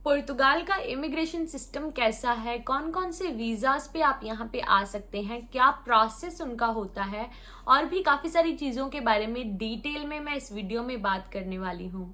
पुर्तगाल का immigration system कैसा है, कौन कौन से वीज़ाज़ पे आप यहाँ पे आ सकते हैं, क्या प्रोसेस उनका होता है और भी काफ़ी सारी चीज़ों के बारे में डिटेल में मैं इस वीडियो में बात करने वाली हूँ।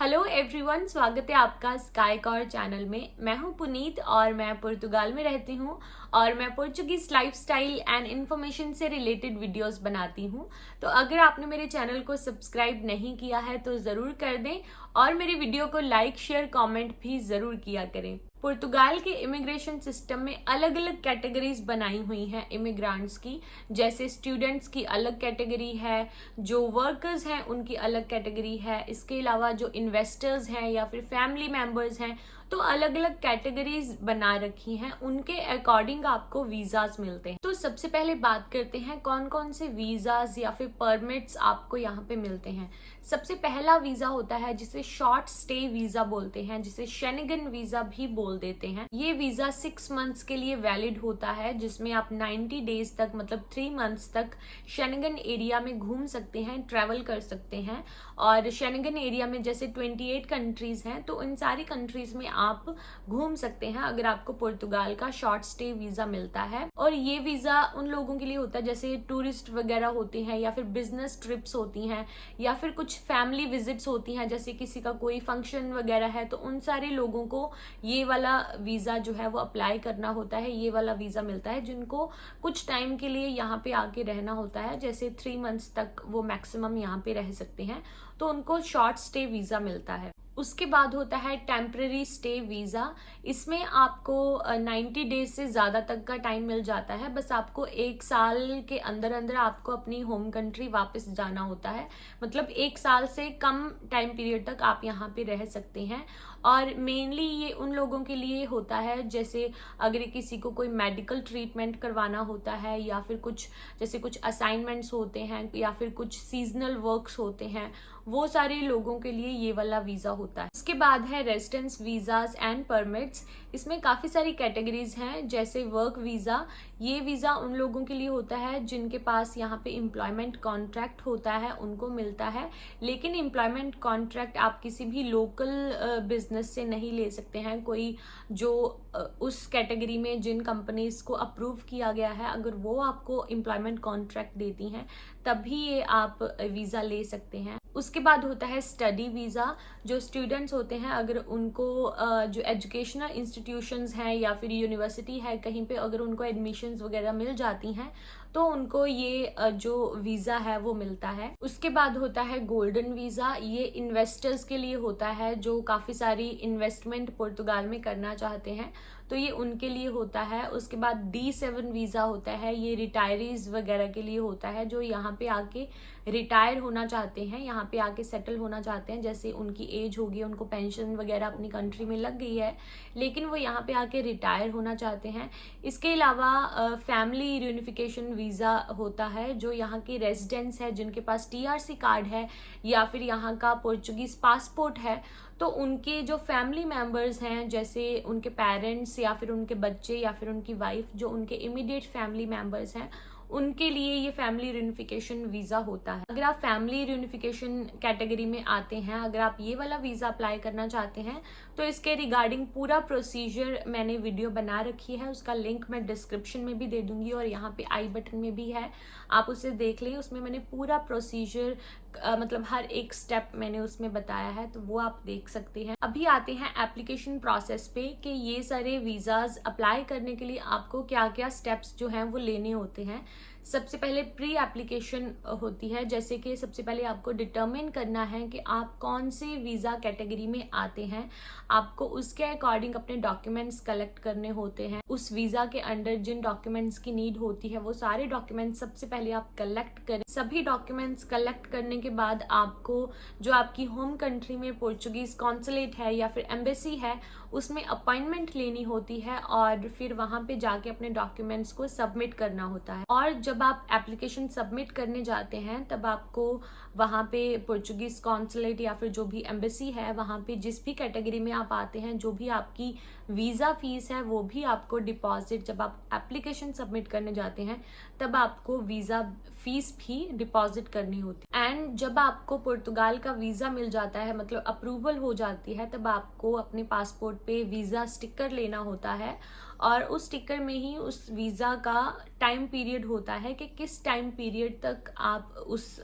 हेलो एवरीवन, स्वागत है आपका स्काई कॉर चैनल में। मैं हूँ पुनीत और मैं पुर्तगाल में रहती हूँ और मैं पोर्चुगीज़ लाइफस्टाइल एंड इन्फॉर्मेशन से रिलेटेड वीडियोस बनाती हूँ। तो अगर आपने मेरे चैनल को सब्सक्राइब नहीं किया है तो ज़रूर कर दें और मेरी वीडियो को लाइक शेयर कमेंट भी ज़रूर किया करें। पुर्तगाल के इमिग्रेशन सिस्टम में अलग अलग कैटेगरीज बनाई हुई हैं इमिग्रांट्स की, जैसे स्टूडेंट्स की अलग कैटेगरी है, जो वर्कर्स हैं उनकी अलग कैटेगरी है, इसके अलावा जो इन्वेस्टर्स हैं या फिर फैमिली मेंबर्स हैं, तो अलग अलग कैटेगरीज बना रखी हैं। उनके अकॉर्डिंग आपको वीज़ाज मिलते हैं। तो सबसे पहले बात करते हैं कौन कौन से वीज़ाज या फिर परमिट्स आपको यहाँ पे मिलते हैं। सबसे पहला वीज़ा होता है जिसे शॉर्ट स्टे वीज़ा बोलते हैं, जिसे शेनिगन वीज़ा भी बोल देते हैं। ये वीज़ा 6 मंथ्स के लिए वैलिड होता है, जिसमें आप 90 डेज तक मतलब 3 मंथ्स तक शेनिगन एरिया में घूम सकते हैं, ट्रैवल कर सकते हैं। और शेनिगन एरिया में जैसे 28 कंट्रीज हैं, तो इन सारी कंट्रीज में आप घूम सकते हैं अगर आपको पुर्तगाल का शॉर्ट स्टे वीज़ा मिलता है। और ये वीज़ा उन लोगों के लिए होता है जैसे टूरिस्ट वगैरह होते हैं या फिर बिजनेस ट्रिप्स होती हैं या फिर कुछ फैमिली विजिट्स होती हैं, जैसे किसी का कोई फंक्शन वगैरह है, तो उन सारे लोगों को ये वाला वीज़ा जो है वो अप्लाई करना होता है। ये वाला वीज़ा मिलता है जिनको कुछ टाइम के लिए यहाँ पे आके रहना होता है, जैसे 3 मंथ्स तक वो मैक्सिमम यहाँ पे रह सकते हैं, तो उनको शॉर्ट स्टे वीज़ा मिलता है। उसके बाद होता है टेम्पररी स्टे वीज़ा। इसमें आपको 90 डेज से ज़्यादा तक का टाइम मिल जाता है, बस आपको 1 साल के अंदर अंदर आपको अपनी होम कंट्री वापस जाना होता है। मतलब 1 साल से कम टाइम पीरियड तक आप यहाँ पे रह सकते हैं। और मेनली ये उन लोगों के लिए होता है जैसे अगर किसी को कोई मेडिकल ट्रीटमेंट करवाना होता है या फिर कुछ असाइनमेंट्स होते हैं या फिर कुछ सीजनल वर्क्स होते हैं, वो सारे लोगों के लिए ये वाला वीज़ा होता है। उसके बाद है रेजिडेंस वीज़ाज एंड परमिट्स। इसमें काफ़ी सारी कैटेगरीज हैं, जैसे वर्क वीज़ा। ये वीज़ा उन लोगों के लिए होता है जिनके पास यहाँ पे एम्प्लॉयमेंट कॉन्ट्रैक्ट होता है, उनको मिलता है। लेकिन एम्प्लॉयमेंट कॉन्ट्रैक्ट आप किसी भी लोकल बिजनेस से नहीं ले सकते हैं। कोई जो उस कैटेगरी में जिन कंपनीज को अप्रूव किया गया है, अगर वो आपको एम्प्लॉयमेंट कॉन्ट्रैक्ट देती हैं तभी ये आप वीज़ा ले सकते हैं। उसके बाद होता है स्टडी वीज़ा। जो स्टूडेंट्स होते हैं, अगर उनको जो एजुकेशनल इंस्टीट्यूशंस हैं या फिर यूनिवर्सिटी है कहीं पे, अगर उनको एडमिशन्स वगैरह मिल जाती हैं तो उनको ये जो वीज़ा है वो मिलता है। उसके बाद होता है गोल्डन वीज़ा। ये इन्वेस्टर्स के लिए होता है जो काफ़ी सारी इन्वेस्टमेंट पुर्तगाल में करना चाहते हैं, तो ये उनके लिए होता है। उसके बाद D7 वीज़ा होता है, ये रिटायरीज वगैरह के लिए होता है जो यहाँ पे आके रिटायर होना चाहते हैं, यहाँ पे आके सेटल होना चाहते हैं। जैसे उनकी एज होगी, उनको पेंशन वगैरह अपनी कंट्री में लग गई है, लेकिन वो यहाँ पे आके रिटायर होना चाहते हैं। इसके अलावा फैमिली रीयूनिफिकेशन वीज़ा होता है, जो यहाँ के रेजिडेंट्स है जिनके पास TRC कार्ड है या फिर यहाँ का पोर्चुगीज़ पासपोर्ट है, तो उनके जो फैमिली मेंबर्स हैं, जैसे उनके पेरेंट्स या फिर उनके बच्चे या फिर उनकी वाइफ, जो उनके इमीडिएट फैमिली मेंबर्स हैं, उनके लिए ये फैमिली रीयूनिफिकेशन वीज़ा होता है। अगर आप फैमिली रीयूनिफिकेशन कैटेगरी में आते हैं, अगर आप ये वाला वीज़ा अप्लाई करना चाहते हैं, तो इसके रिगार्डिंग पूरा प्रोसीजर मैंने वीडियो बना रखी है, उसका लिंक मैं डिस्क्रिप्शन में भी दे दूंगी और यहाँ पे आई बटन में भी है, आप उसे देख लें। उसमें मैंने पूरा प्रोसीजर मतलब हर एक स्टेप मैंने उसमें बताया है, तो वो आप देख सकते हैं। अभी आते हैं एप्लीकेशन प्रोसेस पे कि ये सारे वीज़ाज अप्लाई करने के लिए आपको क्या क्या स्टेप्स जो हैं वो लेने होते हैं। सबसे पहले प्री एप्लीकेशन होती है, जैसे कि सबसे पहले आपको डिटरमिन करना है कि आप कौन से वीज़ा कैटेगरी में आते हैं। आपको उसके अकॉर्डिंग अपने डॉक्यूमेंट्स कलेक्ट करने होते हैं। उस वीज़ा के अंडर जिन डॉक्यूमेंट्स की नीड होती है वो सारे डॉक्यूमेंट्स सबसे पहले आप कलेक्ट करें। सभी डॉक्यूमेंट्स कलेक्ट करने के बाद आपको जो आपकी होम कंट्री में पोर्चुगीज़ कॉन्सुलेट है या फिर एम्बेसी है, उसमें अपॉइंटमेंट लेनी होती है और फिर वहाँ पे जाके अपने डॉक्यूमेंट्स को सबमिट करना होता है। और जब जब आप एप्लीकेशन सबमिट करने जाते हैं तब आपको वहाँ पे पोर्चुगीज कॉन्सुलेट या फिर जो भी एम्बेसी है वहाँ पे जिस भी कैटेगरी में आप आते हैं, जो भी आपकी वीज़ा फीस है वो भी आपको डिपॉजिट, जब आप एप्लीकेशन सबमिट करने जाते हैं तब आपको वीज़ा फीस भी डिपॉजिट करनी होती है। एंड जब आपको पुर्तगाल का वीज़ा मिल जाता है, मतलब अप्रूवल हो जाती है, तब आपको अपने पासपोर्ट पे वीज़ा स्टिकर लेना होता है और उस स्टिकर में ही उस वीज़ा का टाइम पीरियड होता है कि किस टाइम पीरियड तक आप उस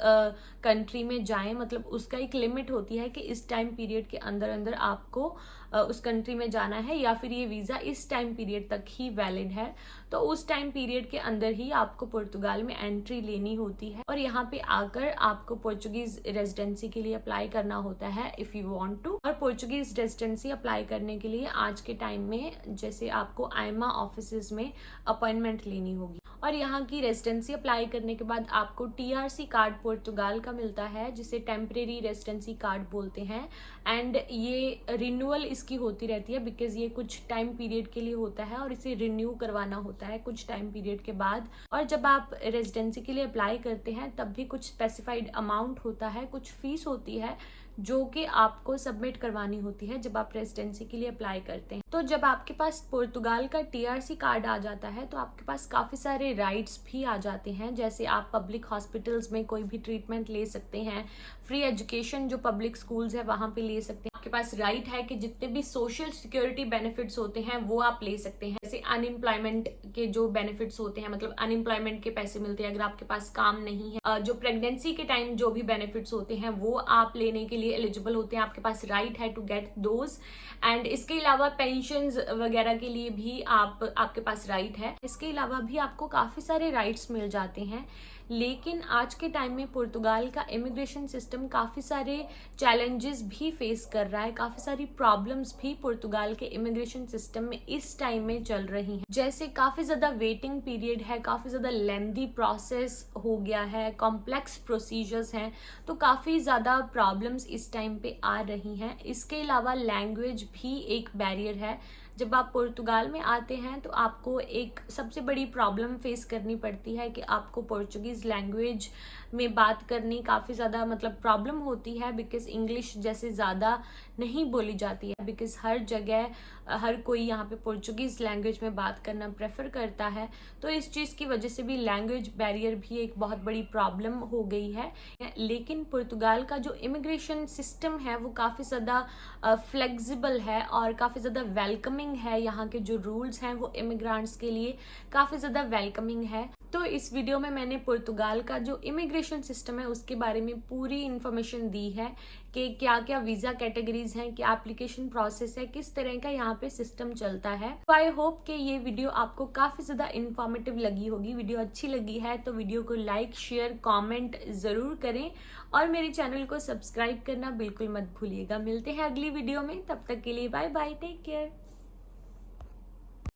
कंट्री में जाएं। मतलब उसका एक लिमिट होती है कि इस टाइम पीरियड के अंदर अंदर आपको उस कंट्री में जाना है या फिर ये वीज़ा इस टाइम पीरियड तक ही वैलिड है। तो उस टाइम पीरियड के अंदर ही आपको पुर्तगाल में एंट्री लेनी होती है और यहाँ पे आकर आपको पोर्चुगीज रेजिडेंसी के लिए अप्लाई करना होता है इफ़ यू वांट टू। और पोर्चुगीज रेजिडेंसी अप्लाई करने के लिए आज के टाइम में जैसे आपको आईमा ऑफिसेज में अपॉइंटमेंट लेनी होगी और यहाँ की रेजिडेंसी अप्लाई करने के बाद आपको टीआरसी कार्ड पुर्तगाल का मिलता है जिसे टेम्परेरी रेजिडेंसी कार्ड बोलते हैं। एंड ये रिन्यूअल इसकी होती रहती है बिकॉज ये कुछ टाइम पीरियड के लिए होता है और इसे रिन्यू करवाना होता है कुछ टाइम पीरियड के बाद। और जब आप रेजिडेंसी के लिए अप्लाई करते हैं तब भी कुछ स्पेसिफाइड अमाउंट होता है, कुछ फीस होती है जो कि आपको सबमिट करवानी होती है जब आप रेजिडेंसी के लिए अप्लाई करते हैं। तो जब आपके पास पुर्तगाल का टीआरसी कार्ड आ जाता है तो आपके पास काफ़ी सारे राइट्स भी आ जाते हैं, जैसे आप पब्लिक हॉस्पिटल्स में कोई भी ट्रीटमेंट ले सकते हैं, फ्री एजुकेशन जो पब्लिक स्कूल्स है वहाँ पे ले सकते हैं। आपके पास राइट है कि जितने भी सोशल सिक्योरिटी बेनिफिट्स होते हैं वो आप ले सकते हैं, जैसे अनएम्प्लॉयमेंट के जो बेनिफिट्स होते हैं, मतलब अनएम्प्लॉयमेंट के पैसे मिलते हैं अगर आपके पास काम नहीं है। जो प्रेगनेंसी के टाइम जो भी बेनिफिट्स होते हैं वो आप लेने के लिए एलिजिबल होते हैं, आपके पास राइट है टू गेट दोज। एंड इसके अलावा पेंशन्स वगैरह के लिए भी आपके पास राइट है। इसके अलावा भी आपको काफ़ी सारे राइट्स मिल जाते हैं। लेकिन आज के टाइम में पुर्तगाल का इमिग्रेशन सिस्टम काफ़ी सारे चैलेंजेस भी फेस कर रहा है, काफ़ी सारी प्रॉब्लम्स भी पुर्तगाल के इमिग्रेशन सिस्टम में इस टाइम में चल रही हैं। जैसे काफ़ी ज़्यादा वेटिंग पीरियड है, काफ़ी ज़्यादा लेंदी प्रोसेस हो गया है, कॉम्प्लेक्स प्रोसीजर्स हैं, तो काफ़ी ज़्यादा प्रॉब्लम्स इस टाइम पे आ रही हैं। इसके अलावा लैंग्वेज भी एक बैरियर है। जब आप पुर्तगाल में आते हैं तो आपको एक सबसे बड़ी प्रॉब्लम फेस करनी पड़ती है कि आपको पोर्चुगीज़ लैंग्वेज में बात करनी काफ़ी ज़्यादा मतलब प्रॉब्लम होती है बिकॉज इंग्लिश जैसे ज़्यादा नहीं बोली जाती है, बिकॉज हर जगह हर कोई यहाँ पे पोर्चुगीज़ लैंग्वेज में बात करना प्रेफर करता है। तो इस चीज़ की वजह से भी लैंग्वेज बैरियर भी एक बहुत बड़ी प्रॉब्लम हो गई है। लेकिन पुर्तगाल का जो इमिग्रेशन सिस्टम है वो काफ़ी ज़्यादा फ्लेक्सिबल है और काफ़ी ज़्यादा वेलकमिंग है। यहाँ के जो रूल्स हैं वो इमिग्रेंट्स के लिए काफ़ी ज़्यादा वेलकमिंग है। तो इस वीडियो में मैंने पुर्तगाल का जो इमिग्रेशन सिस्टम है उसके बारे में पूरी इन्फॉर्मेशन दी है कि क्या क्या वीज़ा कैटेगरीज हैं, क्या एप्लीकेशन प्रोसेस है, किस तरह का यहाँ पे सिस्टम चलता है। तो आई होप कि ये वीडियो आपको काफ़ी ज़्यादा इन्फॉर्मेटिव लगी होगी। वीडियो अच्छी लगी है तो वीडियो को लाइक शेयर कॉमेंट ज़रूर करें और मेरे चैनल को सब्सक्राइब करना बिल्कुल मत भूलिएगा। मिलते हैं अगली वीडियो में, तब तक के लिए बाय बाय, टेक केयर।